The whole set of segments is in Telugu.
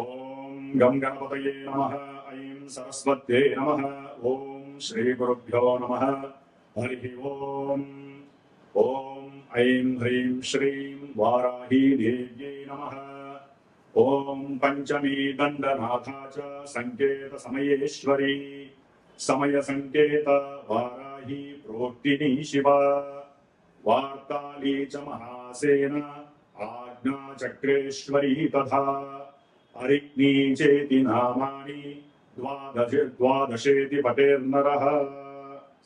ఓం గం గణపతయే నమః. ఐం సరస్వత్యై నమః. ఓం శ్రీ గురుభ్యో నమః. హరి ఓం. ఓం ఐం హ్రీం శ్రీం వారాహీ దేవ్యై నమః. ఓం పంచమీ దండనాథా చ సంకేత సమయేశ్వరీ సమయ సంకేత వారాహీ ప్రోక్తిని శివ వార్తాళీ చ మహాసేన ఆజ్ఞా చక్రేశ్వరీ తథా హరిగ్నీ చేతి నామాని ద్వాదశేతి పటేర్నరః.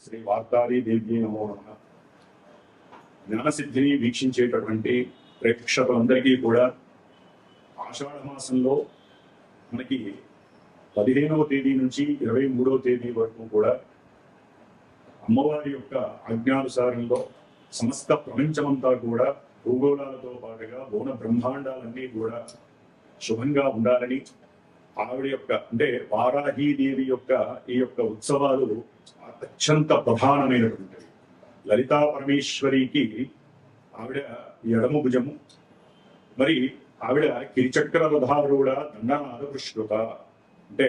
శ్రీ వార్తాళీ దేవ్యై నమో నమః. జ్ఞానసిద్ధిని వీక్షించేటటువంటి ప్రేక్షకులందరికీ కూడా ఆషాఢ మాసంలో మనకి 15వ తేదీ నుంచి 23వ తేదీ వరకు కూడా అమ్మవారి యొక్క ఆజ్ఞానుసారంలో సమస్త ప్రపంచమంతా కూడా భూగోళాలతో పాటుగా బోన బ్రహ్మాండాలన్నీ కూడా శుభంగా ఉండాలని ఆవిడ యొక్క అంటే వారాహీదేవి యొక్క ఈ యొక్క ఉత్సవాలు అత్యంత ప్రధానమైనటువంటివి. లలితా పరమేశ్వరికి ఆవిడ ఎడమ భుజము, మరి ఆవిడ కిరిచక్ర రథారూఢ దండనాథ పుష్కృత అంటే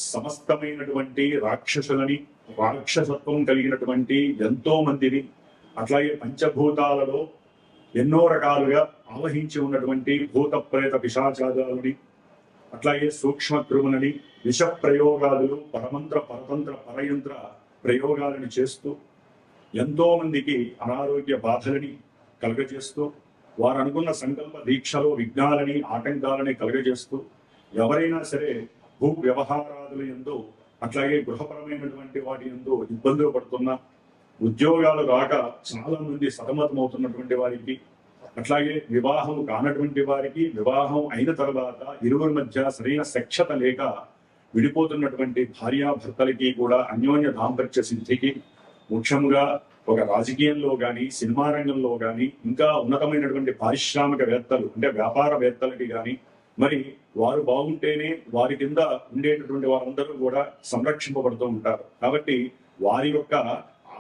సమస్తమైనటువంటి రాక్షసులని రాక్షసత్వం కలిగినటువంటి ఎంతో మందిని అట్లాగే పంచభూతాలలో ఎన్నో రకాలుగా ఆవహించి ఉన్నటువంటి భూత ప్రేత పిశాచాదాలని అట్లాగే సూక్ష్మ క్రిములని విష ప్రయోగాలు పరమంత్ర పరతంత్ర పరయంత్ర ప్రయోగాలను చేస్తూ ఎంతో మందికి అనారోగ్య బాధలని కలుగజేస్తూ వారు అనుకున్న సంకల్ప దీక్షలో విఘ్నాలని ఆటంకాలని కలుగజేస్తూ ఎవరైనా సరే భూ వ్యవహారాదుల యందు అట్లాగే గృహపరమైనటువంటి వాటి యందు ఇబ్బందులు పడుతున్నా ఉద్యోగాలు రాక చాలా మంది సతమతమవుతున్నటువంటి వారికి అట్లాగే వివాహం కానటువంటి వారికి వివాహం అయిన తర్వాత ఇరువురి మధ్య సరైన సఖ్యత లేక విడిపోతున్నటువంటి భార్యాభర్తలకి కూడా అన్యోన్య దాంపత్య సిద్ధికి ముఖ్యంగా ఒక రాజకీయంలో కానీ సినిమా రంగంలో కానీ ఇంకా ఉన్నతమైనటువంటి పారిశ్రామికవేత్తలు అంటే వ్యాపారవేత్తలకి కానీ మరి వారు బాగుంటేనే వారి కింద ఉండేటటువంటి వారందరూ కూడా సంరక్షింపబడుతూ ఉంటారు. కాబట్టి వారి యొక్క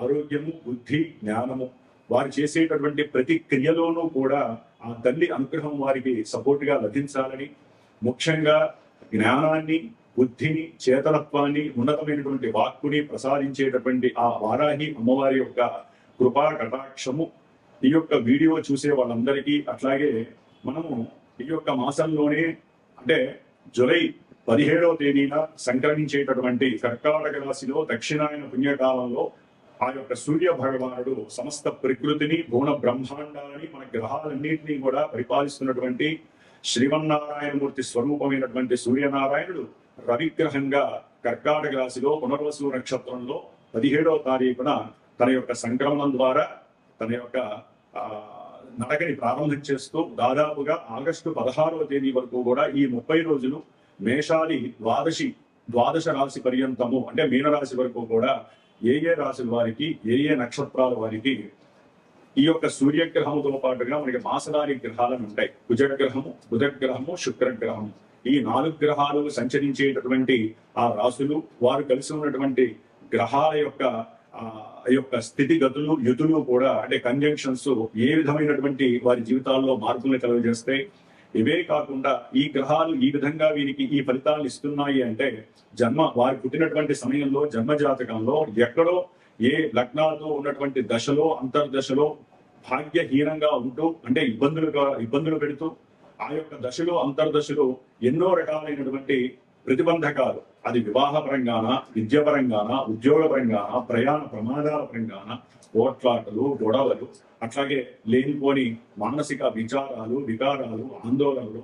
ఆరోగ్యము బుద్ధి జ్ఞానము వారు చేసేటటువంటి ప్రతి క్రియలోనూ కూడా ఆ తల్లి అనుగ్రహం వారికి సపోర్ట్ గా లభించాలని ముఖ్యంగా జ్ఞానాన్ని బుద్ధిని చేతనత్వాన్ని ఉన్నతమైనటువంటి వాక్కుని ప్రసాదించేటటువంటి ఆ వారాహి అమ్మవారి యొక్క కృపా కటాక్షము ఈ యొక్క వీడియో చూసే వాళ్ళందరికీ అట్లాగే మనము ఈ యొక్క మాసంలోనే అంటే జూలై 17వ తేదీన సంక్రమించేటటువంటి కర్కాటక రాశిలో దక్షిణాయన పుణ్యకాలంలో ఆ యొక్క సూర్య భగవానుడు సమస్త ప్రకృతిని భువన బ్రహ్మాండాలని మన గ్రహాలన్నింటినీ కూడా పరిపాలిస్తున్నటువంటి శ్రీమన్నారాయణమూర్తి స్వరూపమైనటువంటి సూర్యనారాయణుడు రవిగ్రహంగా కర్కాటక రాశిలో పునర్వసు నక్షత్రంలో 17వ తారీఖున తన యొక్క సంక్రమణం ద్వారా తన యొక్క నడకని ప్రారంభం చేస్తూ దాదాపుగా ఆగస్టు 16వ తేదీ వరకు కూడా ఈ 30 రోజులు మేషాది ద్వాదశ రాశి పర్యంతము అంటే మీనరాశి వరకు కూడా ఏ రాశుల వారికి ఏ నక్షత్రాల వారికి ఈ యొక్క సూర్యగ్రహముతో పాటుగా మనకి మాసదారి గ్రహాలను ఉంటాయి. కుజగ్రహము బుధగ్రహము శుక్రగ్రహము ఈ 4 గ్రహాలు సంచరించేటటువంటి ఆ రాశులు వారు కలిసి ఉన్నటువంటి గ్రహాల యొక్క స్థితిగతులు యుతులు కూడా అంటే కంజంక్షన్స్ ఏ విధమైనటువంటి వారి జీవితాల్లో మార్పులను కలుగజేస్తాయి. ఇవే కాకుండా ఈ గ్రహాలు ఈ విధంగా వీరికి ఈ ఫలితాలను ఇస్తున్నాయి అంటే వారు పుట్టినటువంటి సమయంలో జన్మజాతకంలో ఎక్కడో ఏ లగ్నాలతో ఉన్నటువంటి దశలో అంతర్దశలో భాగ్యహీనంగా ఉంటూ అంటే ఇబ్బందులు పెడుతూ ఆ యొక్క దశలో అంతర్దశలో ఎన్నో రకాలైనటువంటి ప్రతిబంధకాలు అది వివాహ పరంగాన విద్య పరంగాన ఉద్యోగ పరంగాన ప్రయాణ ప్రమాదాల పరంగాన ఓట్లాటలు గొడవలు అట్లాగే లేనిపోని మానసిక విచారాలు వికారాలు ఆందోళనలు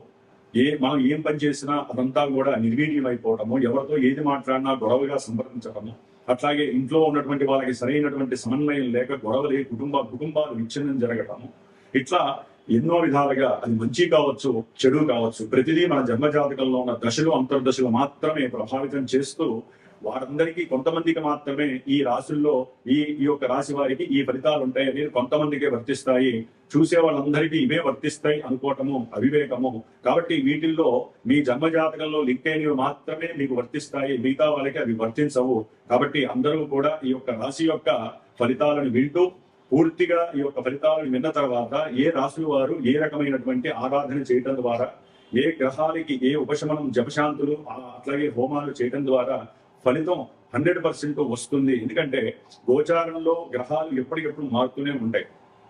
మనం ఏం పని చేసినా అదంతా కూడా నిర్వీర్యం అయిపోవటము ఎవరితో ఏది మాట్లాడినా గొడవగా సంప్రదించటము అట్లాగే ఇంట్లో ఉన్నటువంటి వాళ్ళకి సరైనటువంటి సమన్వయం లేక గొడవలే కుటుంబాలు విచ్ఛిన్నం జరగటము ఇట్లా ఎన్నో విధాలుగా అది మంచి కావచ్చు చెడు కావచ్చు ప్రతిదీ మన జన్మజాతకంలో ఉన్న దశలు అంతర్దశలు మాత్రమే ప్రభావితం చేస్తూ వారందరికీ కొంతమందికి మాత్రమే ఈ రాశుల్లో ఈ యొక్క రాశి వారికి ఈ ఫలితాలు ఉంటాయి అనేది కొంతమందికే వర్తిస్తాయి. చూసే వాళ్ళందరికీ ఇవే వర్తిస్తాయి అనుకోవటము అవివేకము. కాబట్టి వీటిల్లో మీ జన్మజాతకంలో లింక్ అయినవి మాత్రమే మీకు వర్తిస్తాయి, మిగతా వాళ్ళకి అవి వర్తించవు. కాబట్టి అందరూ కూడా ఈ యొక్క రాశి యొక్క ఫలితాలను వింటూ పూర్తిగా ఈ యొక్క ఫలితాలను విన్న తర్వాత ఏ రాశుల వారు ఏ రకమైనటువంటి ఆరాధన చేయడం ద్వారా ఏ గ్రహాలకి ఏ ఉపశమనం జపశాంతులు అట్లాగే హోమాలు చేయడం ద్వారా ఫలితం 100% వస్తుంది. ఎందుకంటే గోచారంలో గ్రహాలు ఎప్పటికెప్పుడు మారుతూనే ఉంటాయి.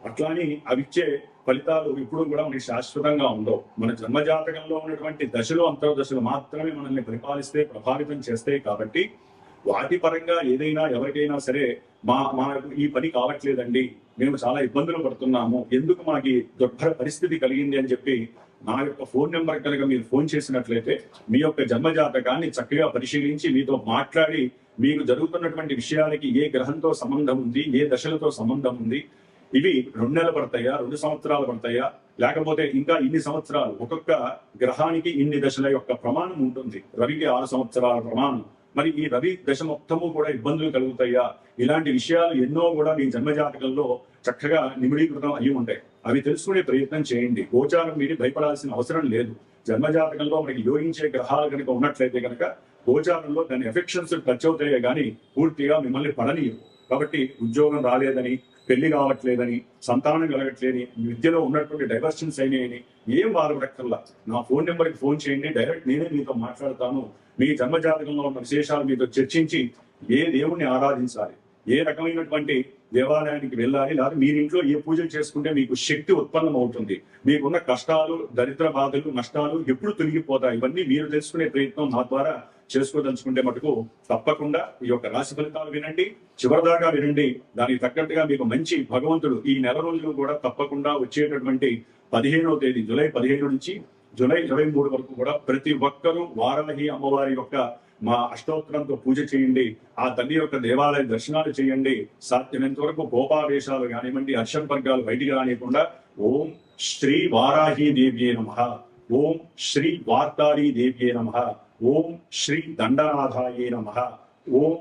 అట్లాని అవిచ్చే ఫలితాలు ఇప్పుడు కూడా మనకి శాశ్వతంగా ఉండవు. మన జన్మజాతకంలో ఉన్నటువంటి దశలు అంతర్దశలు మాత్రమే మనల్ని పరిపాలిస్తే ప్రభావితం చేస్తాయి. కాబట్టి వాటి పరంగా ఏదైనా ఎవరికైనా సరే మాకు ఈ పని కావట్లేదండి, మేము చాలా ఇబ్బందులు పడుతున్నాము, ఎందుకు మాకు దుర్భర పరిస్థితి కలిగింది అని చెప్పి నా యొక్క ఫోన్ నెంబర్ కనుక మీరు ఫోన్ చేసినట్లయితే మీ యొక్క జన్మజాతకాన్ని చక్కగా పరిశీలించి మీతో మాట్లాడి మీకు జరుగుతున్నటువంటి విషయాలకి ఏ గ్రహంతో సంబంధం ఉంది, ఏ దశలతో సంబంధం ఉంది, ఇవి 2 నెలలు పడతాయా, 2 సంవత్సరాలు పడతాయా, లేకపోతే ఇంకా ఇన్ని సంవత్సరాలు, ఒక్కొక్క గ్రహానికి ఇన్ని దశల యొక్క ప్రమాణం ఉంటుంది. రవికి 6 సంవత్సరాల ప్రమాణం. మరి ఈ రవి దశ మొత్తము కూడా ఇబ్బందులు కలుగుతాయా, ఇలాంటి విషయాలు ఎన్నో కూడా మీ జన్మజాతకంలో చక్కగా నిమిడీకృతం అయ్యి ఉంటాయి. అవి తెలుసుకునే ప్రయత్నం చేయండి. గోచారం మీరు భయపడాల్సిన అవసరం లేదు. జన్మజాతకంలో మనకి యోగించే గ్రహాలు కనుక ఉన్నట్లయితే కనుక గోచారంలో దాని ఎఫెక్షన్స్ టచ్ అవుతాయే కానీ పూర్తిగా మిమ్మల్ని పడనీయవు. కాబట్టి ఉద్యోగం రాలేదని, పెళ్లి కావట్లేదని, సంతానం కలగట్లేని, విద్యలో ఉన్నటువంటి డైవర్షన్స్ అయినాయని ఏం బాధపడక్కర్లా. నా ఫోన్ నెంబర్కి ఫోన్ చేయండి, డైరెక్ట్ నేనే మీతో మాట్లాడతాను. మీ జన్మజాతకంలో ఉన్న విశేషాలు మీతో చర్చించి ఏ దేవుణ్ణి ఆరాధించాలి, ఏ రకమైనటువంటి దేవాలయానికి వెళ్ళాలి, లేదా మీరు ఇంట్లో ఏ పూజలు చేసుకుంటే మీకు శక్తి ఉత్పన్నం అవుతుంది, మీకున్న కష్టాలు, దరిద్ర బాధలు, నష్టాలు ఎప్పుడు తొలగిపోతాయి, ఇవన్నీ మీరు తెలుసుకునే ప్రయత్నం నా ద్వారా చేసుకోదలుచుకుంటే మటుకు తప్పకుండా ఈ యొక్క రాశి ఫలితాలు వినండి, చివరిదాకా వినండి. దానికి తగ్గట్టుగా మీకు మంచి భగవంతుడు ఈ నెల రోజులు కూడా తప్పకుండా వచ్చేటటువంటి 15వ తేదీ జూలై 15 నుంచి జూలై 23 వరకు కూడా ప్రతి ఒక్కరూ వారాహి అమ్మవారి యొక్క మా అష్టోత్తరంతో పూజ చేయండి. ఆ తల్లి యొక్క దేవాలయ దర్శనాలు చేయండి. సాధ్యమైనంత వరకు గోపావేశాలు కానివ్వండి, అర్షవర్గాలు బయటికి రానియకుండా ఓం శ్రీ వారాహి దేవ్యే నమః, ఓం శ్రీ వార్తాళీ దేవ్యే నమః, ఓం శ్రీ దండనాథాయే నమః, ఓం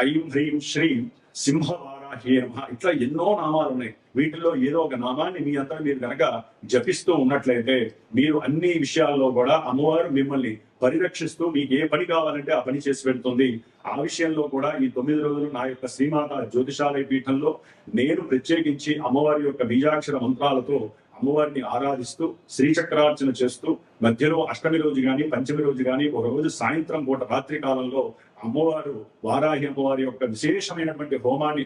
ఐం హ్రీం శ్రీం సింహవారాహ్యే నమః. ఇట్లా ఎన్నో నామాలు ఉన్నాయి. వీటిల్లో ఏదో ఒక నామాన్ని మీ అంతా మీరు కనుక జపిస్తూ ఉన్నట్లయితే మీరు అన్ని విషయాల్లో కూడా అమ్మవారు మిమ్మల్ని పరిరక్షిస్తూ మీకు ఏ పని కావాలంటే ఆ పని చేసి పెడుతుంది. ఆ విషయంలో కూడా ఈ 9 రోజులు నా యొక్క శ్రీమాత జ్యోతిషాలయ పీఠంలో నేను ప్రత్యేకించి అమ్మవారి యొక్క బీజాక్షర మంత్రాలతో అమ్మవారిని ఆరాధిస్తూ శ్రీచక్రార్చన చేస్తూ మధ్యలో అష్టమి రోజు కానీ పంచమి రోజు కానీ ఒక రోజు సాయంత్రం పూట రాత్రి కాలంలో అమ్మవారు వారాహి అమ్మవారి యొక్క విశేషమైనటువంటి హోమాన్ని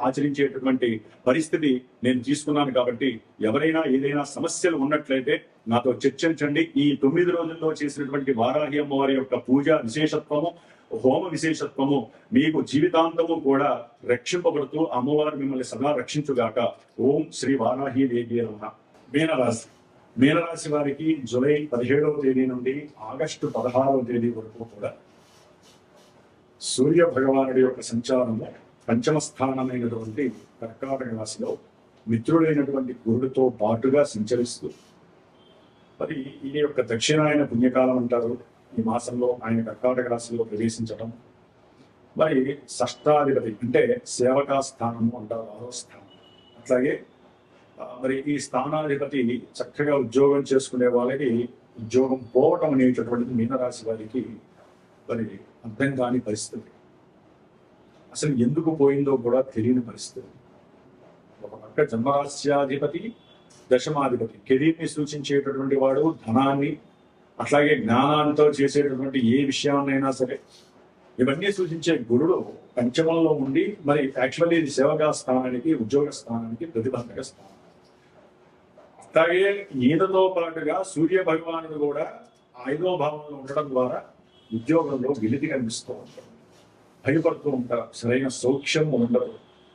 ఆచరించేటటువంటి పరిస్థితి నేను తీసుకున్నాను. కాబట్టి ఎవరైనా ఏదైనా సమస్యలు ఉన్నట్లయితే నాతో చర్చించండి. ఈ 9 రోజుల్లో చేసినటువంటి వారాహి అమ్మవారి యొక్క పూజ విశేషత్వము, హోమ విశేషత్వము మీకు జీవితాంతము కూడా రక్షింపబడుతూ అమ్మవారు మిమ్మల్ని సదా రక్షించుగాక. ఓం శ్రీ వారాహి దేవి నమః. మీనరాశి వారికి జూలై 17వ తేదీ నుండి ఆగస్టు 16వ తేదీ వరకు కూడా సూర్య భగవానుడి యొక్క సంచారము పంచమ స్థానమైనటువంటి కర్కాటక రాశిలో మిత్రుడైనటువంటి గురుడితో పాటుగా సంచరిస్తూ, మరి ఈ యొక్క దక్షిణాయన పుణ్యకాలం అంటారు. ఈ మాసంలో ఆయన కర్కాటక రాశిలో ప్రవేశించడం, మరి షష్టాధిపతి అంటే సేవకా స్థానము అంటారు, 6వ స్థానం. అట్లాగే మరి ఈ స్థానాధిపతి చక్కగా ఉద్యోగం చేసుకునే వాళ్ళకి ఉద్యోగం పోవటం అనేటటువంటిది మీనరాశి వారికి మరి అర్థం కాని పరిస్థితి. అసలు ఎందుకు పోయిందో కూడా తెలియని పరిస్థితి. ఒక పక్క జన్మరాశ్యాధిపతి, దశమాధిపతి కెరీర్ని సూచించేటటువంటి వాడు, ధనాన్ని అట్లాగే జ్ఞానాంతో చేసేటటువంటి ఏ విషయాన్నైనా సరే ఇవన్నీ సూచించే గురుడు పంచమంలో ఉండి, మరి యాక్చువల్లీ ఇది సేవకా స్థానానికి, ఉద్యోగ స్థానానికి ప్రతిబంధక స్థానం. అట్లాగే ఈయనతో పాటుగా సూర్య భగవానుడు కూడా 5వ భావంలో ఉండడం ద్వారా ఉద్యోగంలో వెలితి కనిపిస్తూ ఉంటారు, భయపడుతూ ఉంటారు, సరైన సౌఖ్యం ఉండదు.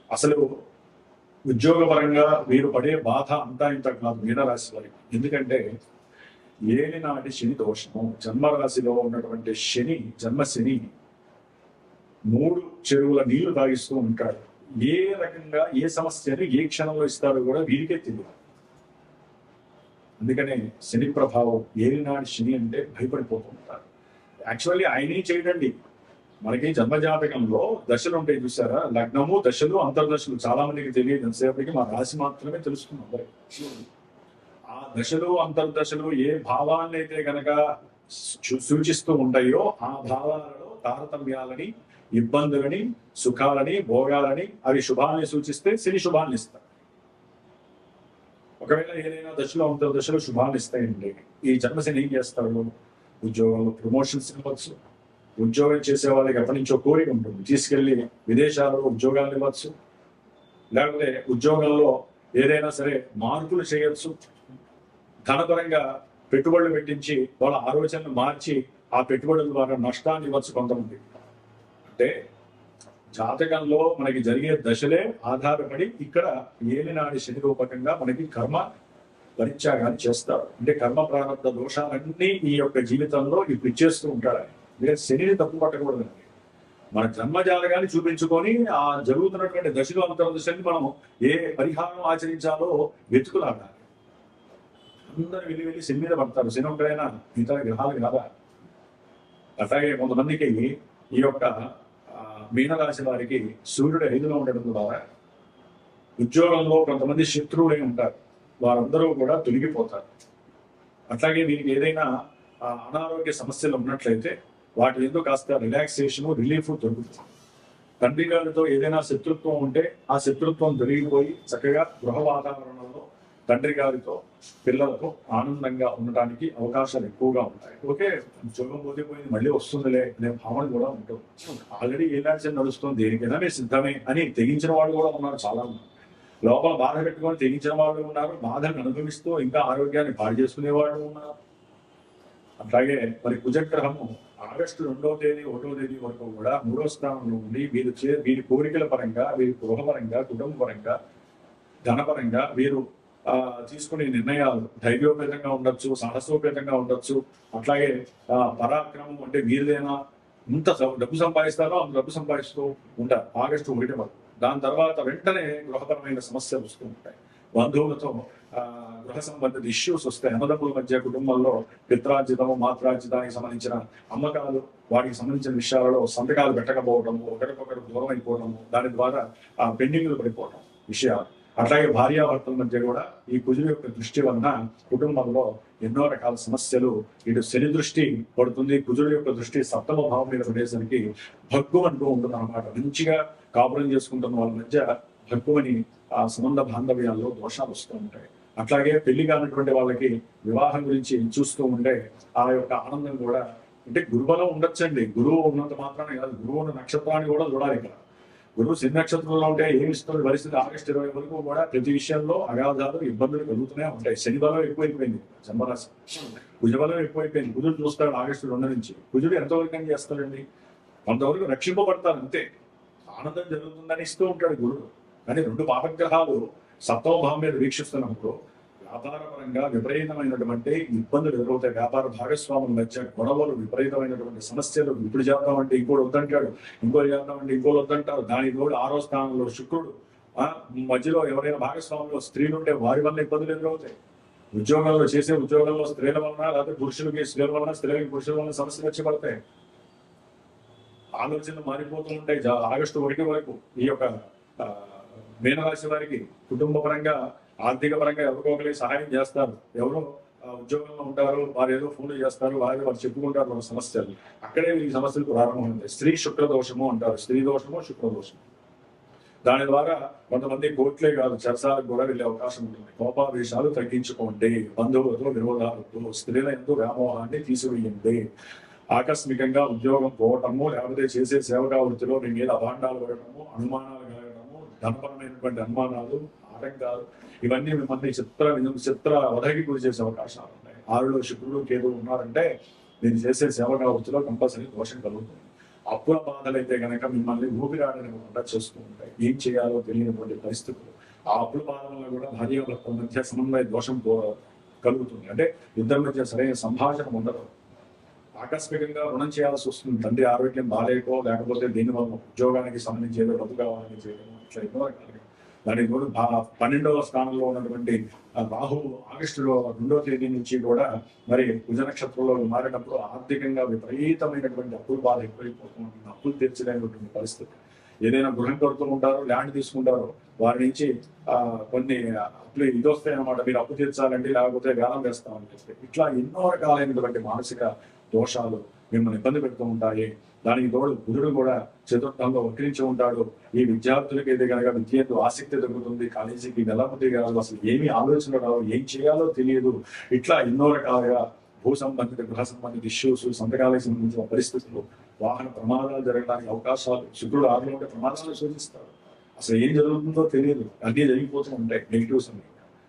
అసలు ఉద్యోగపరంగా వీరు పడే బాధ అంతా ఇంత కాదు మీనరాశి వారికి. ఎందుకంటే ఏలినాటి శని దోషము, జన్మరాశిలో ఉన్నటువంటి శని, జన్మశని 3 చెరువుల నీళ్లు తాగిస్తూ ఉంటాడు. ఏ రకంగా ఏ సమస్యని ఏ క్షణంలో ఇస్తారో కూడా వీరికే తెలియదు. అందుకనే శని ప్రభావం, ఏలినాటి శని అంటే భయపడిపోతూ ఉంటారు. యాక్చువల్లీ ఆయనే చేయడండి. మనకి జన్మజాతకంలో దశలు ఉంటాయి చూసారా, లగ్నము, దశలు, అంతర్దశలు. చాలా మందికి తెలియదు, ఎంతసేపటికి మా రాశి మాత్రమే తెలుసుకున్నాం అందరికి. ఆ దశలు అంతర్దశలు ఏ భావాన్ని అయితే గనక సూచిస్తూ ఉంటాయో ఆ భావాలలో తారతమ్యాలని, ఇబ్బందులని, సుఖాలని, భోగాలని, అవి శుభాన్ని సూచిస్తే శని శుభాన్ని ఇస్తారు. ఒకవేళ ఏదైనా దశలో అంతర్దశలో శుభాలు ఇస్తాయండి. ఈ జన్మశని ఏం చేస్తాడు? ఉద్యోగంలో ప్రమోషన్స్ ఇవ్వచ్చు. ఉద్యోగం చేసే వాళ్ళకి ఎప్పటి నుంచో కోరిక ఉంటుంది, తీసుకెళ్లి విదేశాల్లో ఉద్యోగాలు ఇవ్వచ్చు. లేకపోతే ఉద్యోగంలో ఏదైనా సరే మార్పులు చేయొచ్చు. ధనపరంగా పెట్టుబడులు పెట్టించి వాళ్ళ ఆలోచనలు మార్చి ఆ పెట్టుబడుల ద్వారా నష్టాన్ని ఇవ్వచ్చు కొంతమంది. అంటే జాతకంలో మనకి జరిగే దశలే ఆధారపడి ఇక్కడ ఏలినాడి శని రూపకంగా మనకి కర్మ పరిత్యాగాన్ని చేస్తారు. అంటే కర్మ ప్రారంభ దోషాలన్నీ ఈ యొక్క జీవితంలో ఇప్పుడు ఇచ్చేస్తూ ఉంటారు. మీరు శనిని తప్పు పట్టకూడదండి. మన జన్మజాతకాన్ని చూపించుకొని ఆ జరుగుతున్నటువంటి దశలు అంతర్దశని మనం ఏ పరిహారం ఆచరించాలో వెతుకులాడాలి. అందరూ వెళ్ళి శని మీద పడతారు. శని ఒక్కడైనా మిగతా గ్రహాలు కాదా? అట్లాగే కొంతమందికి ఈ యొక్క మీనరాశి వారికి సూర్యుడు 5లో ఉండడం ద్వారా ఉద్యోగంలో కొంతమంది శత్రువులై ఉంటారు. వారందరూ కూడా తొలగిపోతారు. అట్లాగే వీరికి ఏదైనా అనారోగ్య సమస్యలు ఉన్నట్లయితే వాటి ఎందుకు కాస్త రిలాక్సేషన్, రిలీఫ్ దొరుకుతుంది. తండ్రి గారితో ఏదైనా శత్రుత్వం ఉంటే ఆ శత్రుత్వం తొలగిపోయి చక్కగా గృహ వాతావరణంలో తండ్రి గారితో పిల్లలతో ఆనందంగా ఉండటానికి అవకాశాలు ఎక్కువగా ఉంటాయి. ఓకే, ఉద్యోగం పోతే మళ్ళీ వస్తుందిలే అనే భావన కూడా ఉంటుంది. ఆల్రెడీ ఏలాంటి నడుస్తుంది, దేనికైనా మీరు సిద్ధమే అని తెగించిన వాళ్ళు కూడా ఉన్నారు. చాలా మంది లోపల బాధ పెట్టుకొని తెగించిన వాళ్ళు ఉన్నారు. బాధను అనుభవిస్తూ ఇంకా ఆరోగ్యాన్ని పాడు చేసుకునే వాళ్ళు ఉన్నారు. అట్లాగే మరి కుజగ్రహము ఆగస్టు 2వ తేదీ 1వ తేదీ వరకు కూడా 3వ స్థానంలో ఉండి వీరి కోరికల పరంగా, వీరి గృహపరంగా, కుటుంబ పరంగా, ధనపరంగా వీరు తీసుకునే నిర్ణయాలు ధైర్యోపేతంగా ఉండొచ్చు, సాహసోపేతంగా ఉండొచ్చు. అట్లాగే పరాక్రమం అంటే వీరిదైనా ఇంత డబ్బు సంపాదిస్తారో అంత డబ్బు సంపాదిస్తూ ఉంటారు ఆగస్టు 1 వరకు. దాని తర్వాత వెంటనే గృహపరమైన సమస్యలు వస్తూ ఉంటాయి. బంధువులతో గృహ సంబంధిత ఇష్యూస్ వస్తాయి. అన్నదమ్ముల మధ్య కుటుంబంలో పిత్రార్జితము, మాత్రార్జితానికి సంబంధించిన అమ్మకాలు, వాటికి సంబంధించిన విషయాలలో సంతకాలు పెట్టకపోవడము, ఒకరికొకరు దూరం అయిపోవడము, దాని ద్వారా పెండింగ్లు పడిపోవడం విషయాలు. అట్లాగే భార్యాభర్తల మధ్య కూడా ఈ కుజుడు యొక్క దృష్టి వలన కుటుంబంలో ఎన్నో రకాల సమస్యలు. ఇటు శని దృష్టి పడుతుంది, కుజుడు యొక్క దృష్టి 7వ భావం మీద పడేసరికి భగ్గు అంటూ ఉంటుంది అనమాట. మంచిగా కాపురం చేసుకుంటున్న వాళ్ళ మధ్య భగ్గుమని ఆ సంబంధ బాంధవ్యాల్లో దోషాలు వస్తూ ఉంటాయి. అట్లాగే పెళ్లి కానటువంటి వాళ్ళకి వివాహం గురించి చూస్తూ ఉంటే ఆ యొక్క ఆనందం కూడా, అంటే గురుబలం ఉండొచ్చండి. గురువు ఉన్నంత మాత్రాన్ని కాదు, గురువు ఉన్న నక్షత్రాన్ని కూడా చూడాలి. ఇక్కడ గురువు శని నక్షత్రంలో ఉంటే ఏమి ఇస్తుంది పరిస్థితి? ఆగస్టు 20 వరకు కూడా ప్రతి విషయంలో అగాధాలు, ఇబ్బందులు కలుగుతూనే ఉంటాయి. శని బలం ఎక్కువైపోయింది జన్మరాశి, కుజబలం ఎక్కువైపోయింది. కుజుడు చూస్తాడు ఆగస్టు 2 నుంచి. కుజుడు ఎంతవరకు చేస్తాడండి? కొంతవరకు రక్షింపబడతారు అంతే. ఆనందం జరుగుతుందని ఇస్తూ ఉంటాడు గురుడు. కానీ 2 పాపగ్రహాలు 7వ భావం మీద వీక్షిస్తున్నప్పుడు వ్యాపారపరంగా విపరీతమైనటువంటి ఇబ్బందులు ఎదురవుతాయి. వ్యాపార భాగస్వాముల మధ్య గొడవలు, విపరీతమైనటువంటి సమస్యలు. ఇప్పుడు చేద్దామంటే ఇంకోటి వద్దంటాడు, ఇంకోటి చేద్దామంటే ఇంకోటి వద్దంటారు. దానికి తోడు 6వ స్థానంలో శుక్రుడు. మధ్యలో ఎవరైనా భాగస్వాములు స్త్రీలు ఉంటే వారి వల్ల ఇబ్బందులు ఎదురవుతాయి. ఉద్యోగాల్లో ఉద్యోగంలో స్త్రీల వలన, లేకపోతే పురుషులకి స్త్రీల వలన, స్త్రీలకి పురుషుల వలన సమస్యలు వచ్చి పడతాయి. ఆలోచనలు మారిపోతూ ఉంటాయి. ఆగస్టు 1 వరకు ఈ యొక్క మీనరాశి వారికి కుటుంబ పరంగా, ఆర్థిక పరంగా ఎవరికొకరికి సహాయం చేస్తారు. ఎవరో ఉద్యోగంలో ఉంటారు, వారు ఏదో ఫోన్లు చేస్తారు, వారు చెప్పుకుంటారు వాళ్ళ సమస్యలు. అక్కడే ఈ సమస్యలు ప్రారంభమవుతాయి. స్త్రీ శుక్ర దోషము అంటారు. స్త్రీ దోషము, శుక్ర దోషము. దాని ద్వారా కొంతమంది కోర్టులే కాదు, చెరసాలకు కూడా వెళ్ళే అవకాశం ఉంటుంది. కోపావేశాలు తగ్గించుకోండి. బంధువులతో విరోధాలతో, స్త్రీల ఎందు వ్యామోహాన్ని తీసివేయండి. ఆకస్మికంగా ఉద్యోగం పోవటము, లేకపోతే చేసే సేవకా వృత్తిలో మీ మీద అభాండాలు పడటము, అనుమానాలు కలగడము, ధనపరమైనటువంటి అనుమానాలు, ఆటంకాలు, ఇవన్నీ మిమ్మల్ని చిత్ర వధకి గురి చేసే అవకాశాలు ఉన్నాయి. 6లో శుక్రుడు, కేతువు ఉన్నారంటే మీరు చేసే సేవకా వృత్తిలో కంపల్సరీ దోషం కలుగుతుంది. అప్పుల బాధలు అయితే కనుక మిమ్మల్ని ఊపిరాడనివ్వకుండా చేస్తూ ఉంటాయి. ఏం చేయాలో తెలియనటువంటి పరిస్థితులు. ఆ అప్పుల బాధల కూడా భార్యాభర్తల మధ్య సమన్వయ దోషం కలుగుతుంది. అంటే ఇద్దరి మధ్య సరైన సంభాషణ ఉండదు. ఆకస్మికంగా రుణం చేయాల్సి వస్తుంది. తండ్రి ఆరోగ్యం బాగాలేకో, లేకపోతే దీనివల్ల ఉద్యోగానికి సంబంధించి ఏదో డబ్బు కావాలని చేయడం, ఇట్లా ఎన్నో రకాలుగా. దానికి కూడా 12వ స్థానంలో ఉన్నటువంటి రాహువు ఆగస్టులో 2వ తేదీ నుంచి కూడా మరి కుజ నక్షత్రంలో మారినప్పుడు ఆర్థికంగా విపరీతమైనటువంటి అప్పుల బాధ ఎక్కువైపోతుంది. అప్పులు తీర్చలేనటువంటి పరిస్థితి. ఏదైనా గృహం కడుతూ ఉంటారో, ల్యాండ్ తీసుకుంటారో, వారి నుంచి కొన్ని అప్పులు ఇది వస్తాయన్నమాట. మీరు అప్పు తీర్చాలండి, లేకపోతే వేలం వేస్తామని చెప్పి ఇట్లా ఎన్నో రకాలైనటువంటి మానసిక దోషాలు మిమ్మల్ని ఇబ్బంది పెడుతూ ఉంటాయి. దానికి తోడు బుధుడు కూడా చతుర్థంలో వక్రించి ఉంటాడు. ఈ విద్యార్థులకి అయితే కనుక విద్యతో ఆసక్తి తగ్గుతుంది, కాలేజీకి వెళ్ళబుద్ధి కాదు, అసలు ఏమీ ఆలోచన రావు, ఏం చేయాలో తెలియదు. ఇట్లా ఎన్నో రకాలుగా భూ సంబంధిత గృహ సంబంధిత ఇష్యూస్, సంతకాలకు సంబంధించిన పరిస్థితులు, వాహన ప్రమాదాలు జరగడానికి అవకాశాలు, శుక్రుడు 6లో ఉంటే ప్రమాదాలు సూచిస్తాడు. అసలు ఏం జరుగుతుందో తెలియదు, అన్నీ జరిగిపోతూ ఉంటాయి నెగిటివ్స్ అన్ని.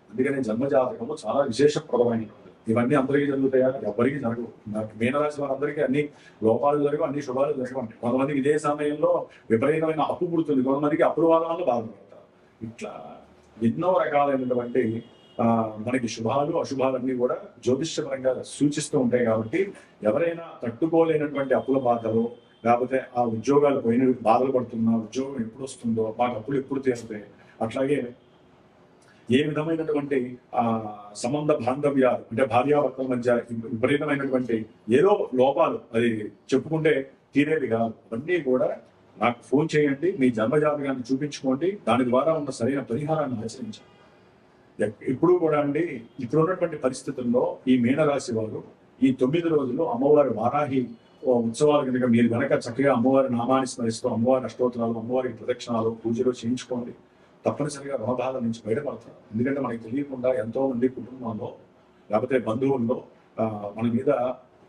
అందుకనే జన్మజాతకము చాలా విశేషప్రదమైనటువంటి. ఇవన్నీ అందరికీ జరుగుతాయా? ఎవరికి జరగవు. నాకు మీనరాశి వారందరికీ అన్ని లోపాలు జరగవు, అన్ని శుభాలు జరగవు. కొంతమందికి ఇదే సమయంలో విపరీతమైన అప్పు పుడుతుంది, కొంతమందికి అప్పుల వల్ల బాధపడతారు. ఇట్లా ఎన్నో రకాలైనటువంటి మనకి శుభాలు అశుభాలన్నీ కూడా జ్యోతిష్యపరంగా సూచిస్తూ ఉంటాయి. కాబట్టి ఎవరైనా తట్టుకోలేనటువంటి అప్పుల బాధలు, లేకపోతే ఆ ఉద్యోగాలు పోయిన బాధలు పడుతున్నా, ఉద్యోగం ఎప్పుడు వస్తుందో, మాకు అప్పులు ఎప్పుడు తీరుతాయి, అట్లాగే ఏ విధమైనటువంటి సంబంధ బాంధవ్యాలు అంటే భార్యాభర్తల మధ్య విపరీతమైనటువంటి ఏదో లోపాలు అది చెప్పుకుంటే తీరేవి కాదు. అవన్నీ కూడా నాకు ఫోన్ చేయండి, మీ జన్మజాతకాన్ని చూపించుకోండి, దాని ద్వారా ఉన్న సరైన పరిహారాన్ని ఆచరించండి. ఇప్పుడు కూడా అండి, ఇప్పుడు ఉన్నటువంటి పరిస్థితుల్లో ఈ మీనరాశి వారు ఈ 9 రోజులు అమ్మవారి వారాహి ఉత్సవాలు కనుక మీరు కనుక చక్కగా అమ్మవారి నామాన్ని స్మరిస్తూ, అమ్మవారి అష్టోత్తరాలు, అమ్మవారికి ప్రదక్షిణాలు, పూజలు చేయించుకోండి. తప్పనిసరిగా రుణబాధల నుంచి బయటపడతారు. ఎందుకంటే మనకి తెలియకుండా ఎంతో మంది కుటుంబంలో లేకపోతే బంధువుల్లో మన మీద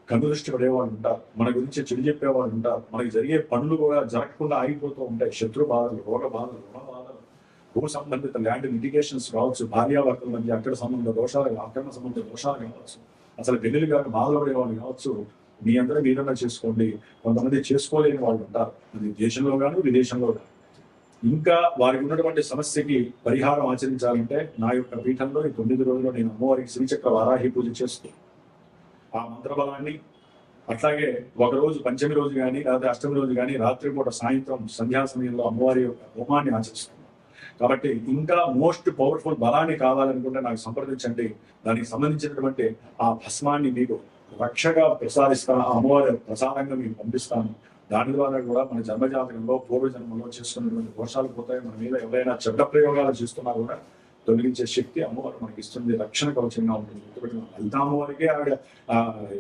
కనుదృష్టి పడేవాళ్ళు ఉంటారు, మన గురించి చెడు చెప్పేవాళ్ళు ఉంటారు, మనకి జరిగే పనులు కూడా జరగకుండా ఆగిపోతూ ఉంటాయి. శత్రు బాధలు, రోగ బాధలు, రుణ బాధలు, భూ సంబంధిత ల్యాండ్ లిటిగేషన్స్ కావచ్చు, భార్యాభర్తల మధ్య అక్కడ సంబంధ దోషాలు, అక్రమ సంబంధ దోషాలు కావచ్చు, అసలు పెళ్లిలు కాక బాధపడే వాళ్ళు కావచ్చు. మీ అందరూ మీరన్నా చేసుకోండి. కొంతమంది చేసుకోలేని వాళ్ళు ఉంటారు, అది దేశంలో కానీ విదేశంలో కానీ. ఇంకా వారికి ఉన్నటువంటి సమస్యకి పరిహారం ఆచరించాలంటే నా యొక్క పీఠంలో ఈ 9 రోజుల్లో నేను అమ్మవారికి శ్రీచక్ర వారాహి పూజ చేస్తూ ఆ మంత్రబలాన్ని, అట్లాగే ఒకరోజు పంచమి రోజు కానీ లేదా అష్టమి రోజు కానీ రాత్రిపూట సాయంత్రం సంధ్యా సమయంలో అమ్మవారి యొక్క హోమాన్ని ఆచరిస్తున్నాను. కాబట్టి ఇంకా మోస్ట్ పవర్ఫుల్ బలాన్ని కావాలనుకుంటే నాకు సంప్రదించండి. దానికి సంబంధించినటువంటి ఆ భస్మాన్ని మీకు రక్షగా ప్రసాదిస్తాను, ఆ అమ్మవారి ప్రసాదంగా మీకు పంపిస్తాను. దాని ద్వారా కూడా మన జన్మజాతకంలో పూర్వజన్మలో చేసుకున్నటువంటి దోషాలు పోతాయి. మన మీద ఎవరైనా చెడ్డ ప్రయోగాలు చేస్తున్నా కూడా తొలగించే శక్తి అమ్మవారు మనకి ఇస్తుంది, రక్షణ కవచంగా ఉంటుంది. లలిత అమ్మవారికే ఆవిడ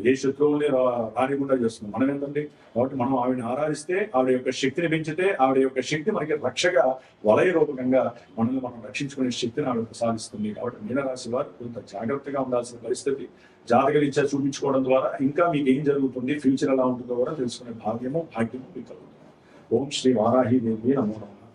ఏ శత్రువుల్ని రానికుండా చేస్తుంది. మనం ఏంటండి, కాబట్టి మనం ఆవిడని ఆరాధిస్తే, ఆవిడ యొక్క శక్తిని పెంచితే, ఆవిడ యొక్క శక్తి మనకి రక్షగా వలయ రూపకంగా మనల్ని మనం రక్షించుకునే శక్తిని ఆవిడ ప్రసాదిస్తుంది. కాబట్టి మీనరాశి వారు కొంత జాగ్రత్తగా ఉండాల్సిన పరిస్థితి. జాతకరీత్యా చూపించుకోవడం ద్వారా ఇంకా మీకు ఏం జరుగుతుంది, ఫ్యూచర్ ఎలా ఉంటుందో కూడా తెలుసుకునే భాగ్యము మీకు కలుగుతుంది. ఓం శ్రీ వారాహి దేవి నమో నమః.